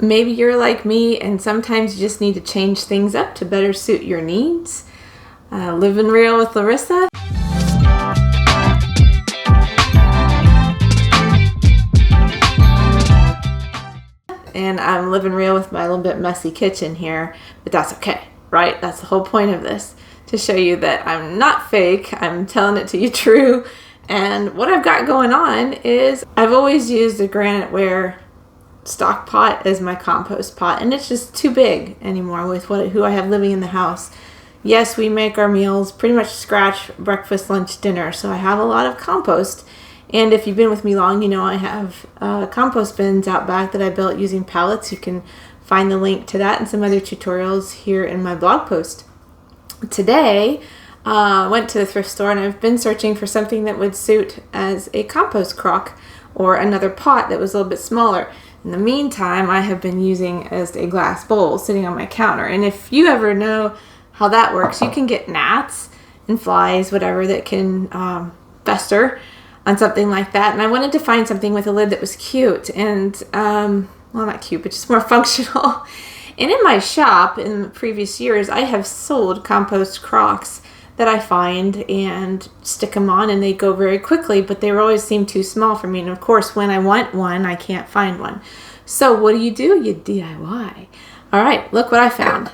Maybe you're like me and sometimes you just need to change things up to better suit your needs. Living Real with Larissa. And I'm living real with my little bit messy kitchen here, but that's okay, right? That's the whole point of this, to show you that I'm not fake. I'm telling it to you true. And what I've got going on is I've always used a graniteware stock pot as my compost pot, and it's just too big anymore with who I have living in the house. Yes, we make our meals pretty much scratch, breakfast, lunch, dinner, so I have a lot of compost. And if you've been with me long, you know I have compost bins out back that I built using pallets. You can find the link to that and some other tutorials here in my blog post. Today, I went to the thrift store and I've been searching for something that would suit as a compost crock or another pot that was a little bit smaller. In the meantime, I have been using as a glass bowl sitting on my counter. And if you ever know how that works, you can get gnats and flies, whatever, that can fester on something like that. And I wanted to find something with a lid that was cute and, well, not cute, but just more functional. And in my shop in previous years, I have sold compost crocks that I find and stick them on, and they go very quickly, but they always seem too small for me. And of course, when I want one, I can't find one. So what do? You DIY. All right, look what I found.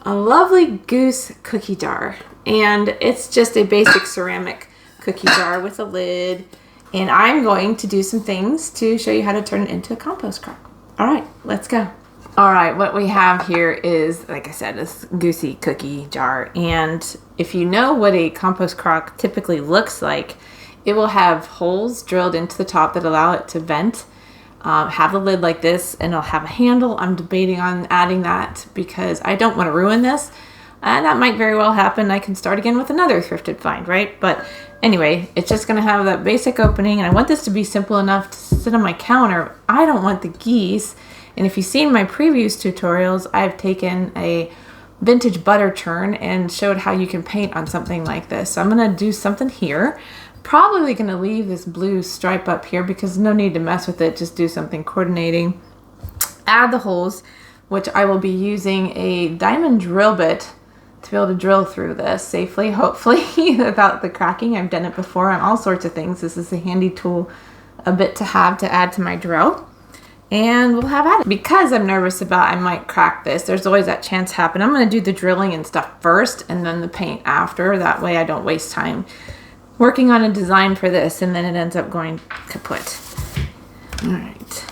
A lovely goose cookie jar. And it's just a basic ceramic cookie jar with a lid, and I'm going to do some things to show you how to turn it into a compost crock. All right, let's go. All right, what we have here is, like I said, this goosey cookie jar, and if you know what a compost crock typically looks like, it will have holes drilled into the top that allow it to vent, have a lid like this, and it'll have a handle. I'm debating on adding that because I don't want to ruin this. And that might very well happen. I can start again with another thrifted find, right? But anyway, it's just going to have that basic opening. And I want this to be simple enough to sit on my counter. I don't want the geese. And if you've seen my previous tutorials, I've taken a vintage butter churn and showed how you can paint on something like this. So I'm going to do something here. Probably going to leave this blue stripe up here because no need to mess with it. Just do something coordinating. Add the holes, which I will be using a diamond drill bit to be able to drill through this safely, hopefully, without the cracking. I've done it before on all sorts of things. This is a handy tool, a bit to have to add to my drill. And we'll have at it. Because I'm nervous about I might crack this, there's always that chance happen. I'm going to do the drilling and stuff first and then the paint after. That way I don't waste time working on a design for this and then it ends up going kaput. All right.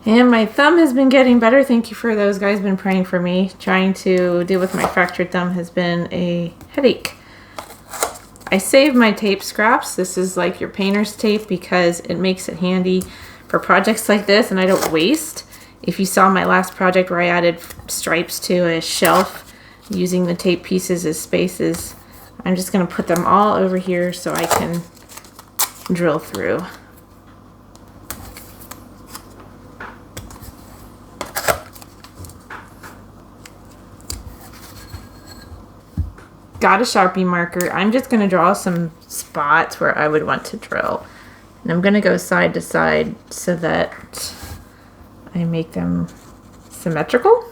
And my thumb has been getting better. Thank you for those guys been praying for me. Trying to deal with my fractured thumb has been a headache. I save my tape scraps. This is like your painter's tape because it makes it handy for projects like this and I don't waste. If you saw my last project where I added stripes to a shelf using the tape pieces as spaces, I'm just going to put them all over here so I can drill through. Got a Sharpie marker. I'm just going to draw some spots where I would want to drill. And I'm going to go side to side so that I make them symmetrical.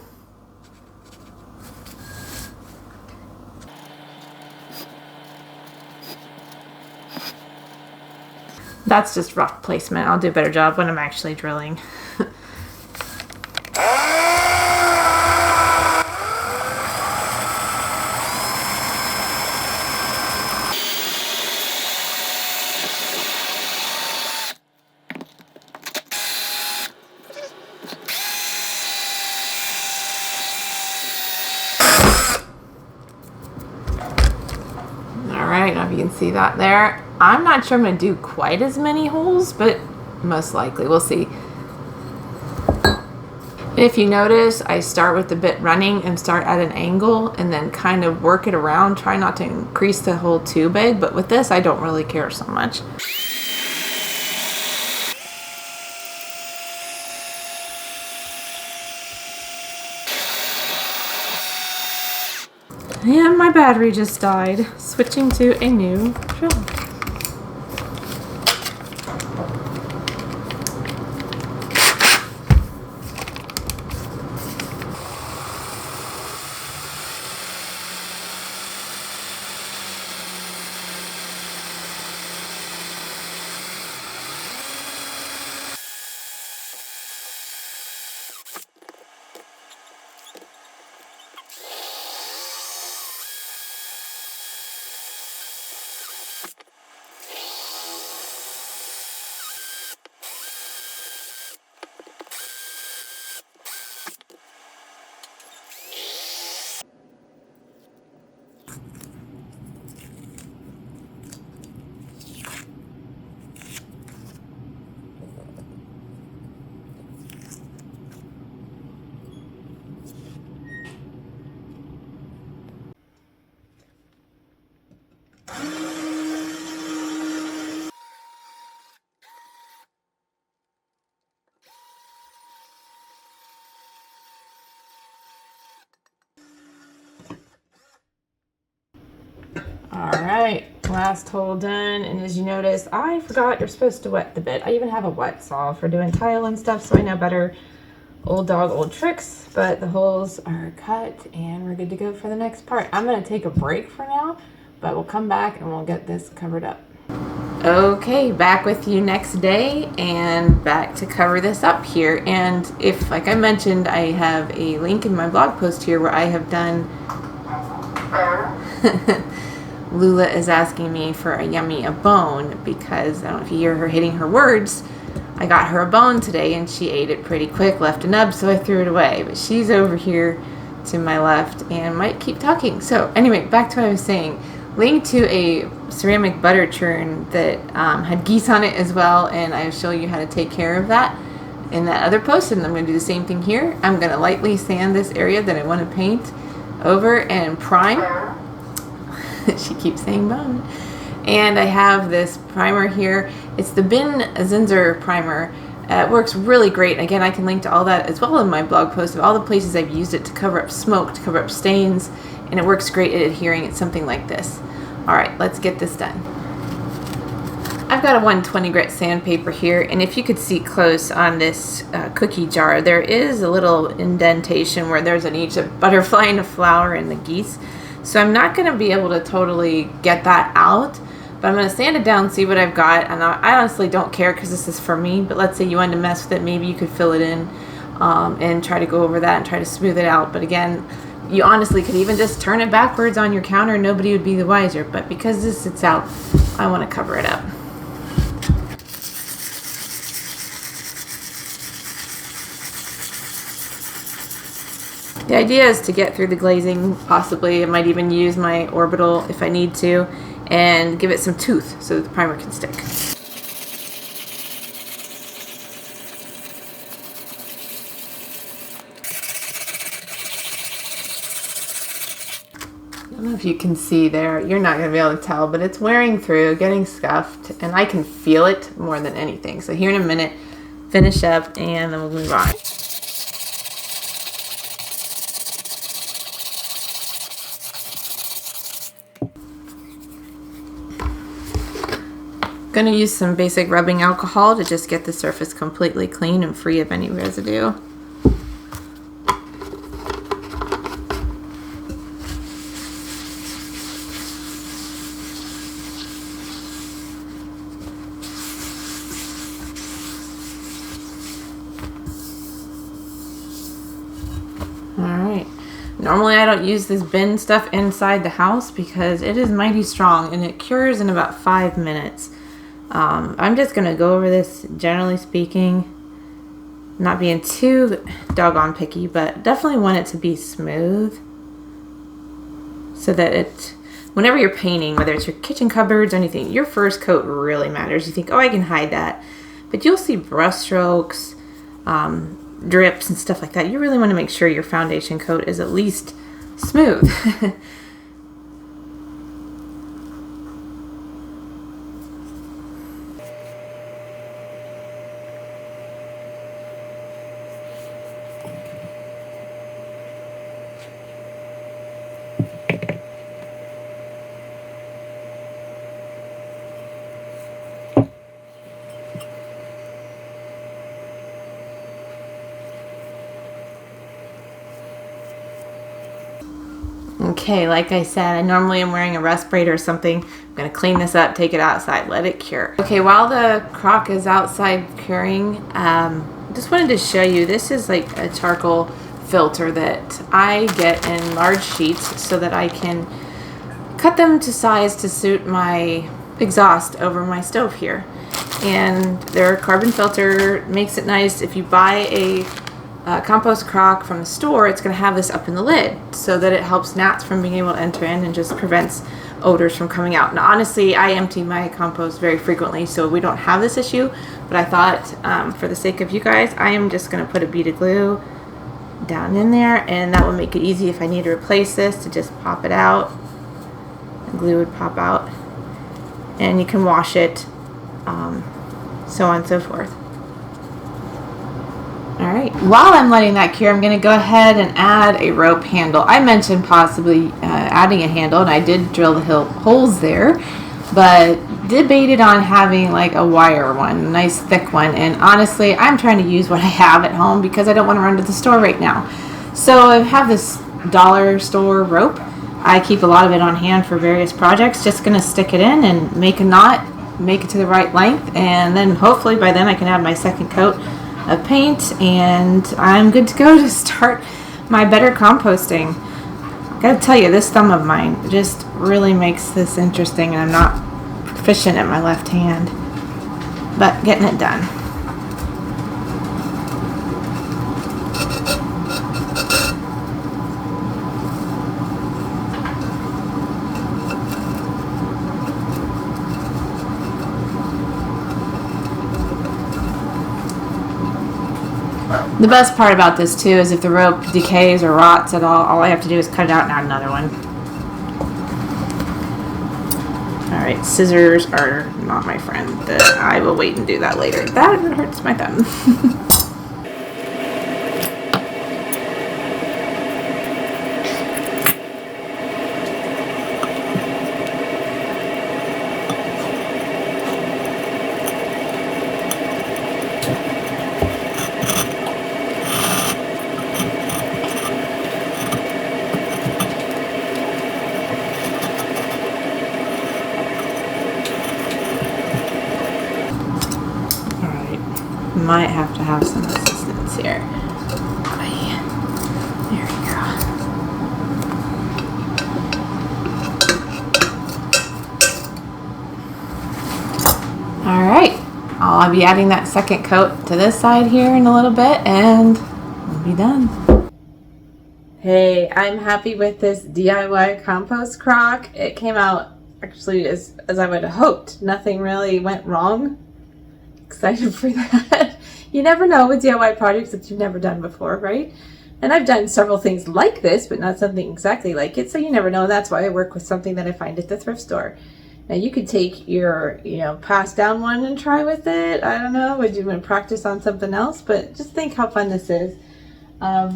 That's just rough placement. I'll do a better job when I'm actually drilling. I don't know if you can see that there. I'm not sure I'm going to do quite as many holes, but most likely. We'll see. If you notice, I start with the bit running and start at an angle and then kind of work it around. Try not to increase the hole too big, but with this, I don't really care so much. And my battery just died. Switching to a new drill. All right, last hole done, and as you notice, I forgot you're supposed to wet the bit. I even have a wet saw for doing tile and stuff, so I know better. Old dog, old tricks, but the holes are cut and we're good to go for the next part. I'm gonna take a break for now, but we'll come back and we'll get this covered up. Okay, back with you next day and back to cover this up here. And if, like I mentioned, I have a link in my blog post here where I have done Lula is asking me for a bone because I don't know if you hear her hitting her words. I got her a bone today and she ate it pretty quick, left a nub, so I threw it away. But she's over here to my left and might keep talking. So anyway, back to what I was saying. Link to a ceramic butter churn that had geese on it as well, and I'll show you how to take care of that in that other post, and I'm going to do the same thing here. I'm going to lightly sand this area that I want to paint over and prime. She keeps saying bone. And I have this primer here. It's the Bin Zinser primer. It works really great. Again, I can link to all that as well in my blog post of all the places I've used it to cover up smoke, to cover up stains, and it works great at adhering. It's something like this. All right, let's get this done. I've got a 120 grit sandpaper here, and if you could see close on this cookie jar, there is a little indentation where there's an each a butterfly and a flower and the geese. So I'm not going to be able to totally get that out, but I'm going to sand it down, see what I've got, and I honestly don't care because this is for me, but let's say you wanted to mess with it, maybe you could fill it in and try to go over that and try to smooth it out. But again, you honestly could even just turn it backwards on your counter and nobody would be the wiser, but because this sits out, I want to cover it up. The idea is to get through the glazing, possibly. I might even use my orbital if I need to, and give it some tooth so that the primer can stick. I don't know if you can see there, you're not going to be able to tell, but it's wearing through, getting scuffed, and I can feel it more than anything. So here in a minute, finish up, and then we'll move on. Going to use some basic rubbing alcohol to just get the surface completely clean and free of any residue. Alright, normally I don't use this bin stuff inside the house because it is mighty strong and it cures in about 5 minutes. I'm just going to go over this, generally speaking, not being too doggone picky, but definitely want it to be smooth so that it, whenever you're painting, whether it's your kitchen cupboards or anything, your first coat really matters. You think, oh, I can hide that, but you'll see brush strokes, drips and stuff like that. You really want to make sure your foundation coat is at least smooth. Okay, like I said, I normally am wearing a respirator or something. I'm gonna clean this up, take it outside, let it cure. Okay, while the crock is outside curing, just wanted to show you, this is like a charcoal filter that I get in large sheets so that I can cut them to size to suit my exhaust over my stove here. And their carbon filter makes it nice. If you buy a compost crock from the store, it's going to have this up in the lid so that it helps gnats from being able to enter in and just prevents odors from coming out. Now honestly, I empty my compost very frequently, so we don't have this issue, but I thought for the sake of you guys, I am just going to put a bead of glue down in there, and that will make it easy if I need to replace this to just pop it out. The glue would pop out and you can wash it, so on and so forth. Alright, while I'm letting that cure, I'm going to go ahead and add a rope handle. I mentioned possibly adding a handle, and I did drill the holes there, but debated on having like a wire one, a nice thick one, and honestly, I'm trying to use what I have at home because I don't want to run to the store right now. So I have this dollar store rope. I keep a lot of it on hand for various projects. Just going to stick it in and make a knot, make it to the right length, and then hopefully by then I can have my second coat of paint and I'm good to go to start my better composting. I gotta tell you, this thumb of mine just really makes this interesting, and I'm not proficient at my left hand, but getting it done. The best part about this too is if the rope decays or rots at all I have to do is cut it out and add another one. Alright, scissors are not my friend. I will wait and do that later. That hurts my thumb. Might have to have some assistance here. There we go. Alright, I'll be adding that second coat to this side here in a little bit and we'll be done. Hey, I'm happy with this DIY compost crock. It came out actually as I would have hoped. Nothing really went wrong. Excited for that. You never know with DIY projects that you've never done before, right? And I've done several things like this, but not something exactly like it, so you never know. That's why I work with something that I find at the thrift store. Now you could take your, passed down one and try with it. I don't know, would you want to practice on something else? But just think how fun this is. I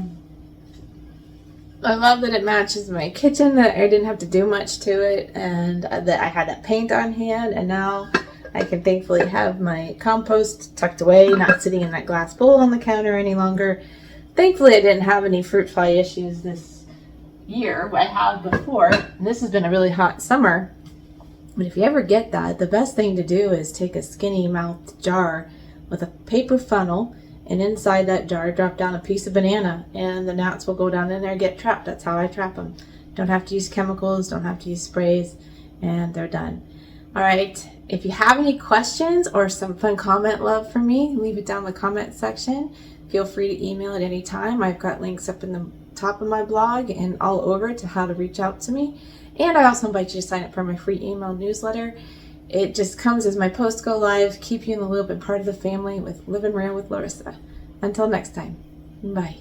love that it matches my kitchen, that I didn't have to do much to it, and that I had that paint on hand, and now I can thankfully have my compost tucked away, not sitting in that glass bowl on the counter any longer. Thankfully, I didn't have any fruit fly issues this year, but I have before. And this has been a really hot summer. But if you ever get that, the best thing to do is take a skinny mouthed jar with a paper funnel, and inside that jar, drop down a piece of banana, and the gnats will go down in there and get trapped. That's how I trap them. Don't have to use chemicals, don't have to use sprays, and they're done. All right, if you have any questions or some fun comment love for me, leave it down in the comment section. Feel free to email at any time. I've got links up in the top of my blog and all over to how to reach out to me. And I also invite you to sign up for my free email newsletter. It just comes as my posts go live, keep you in the loop and part of the family with Living Real with Larissa. Until next time, bye.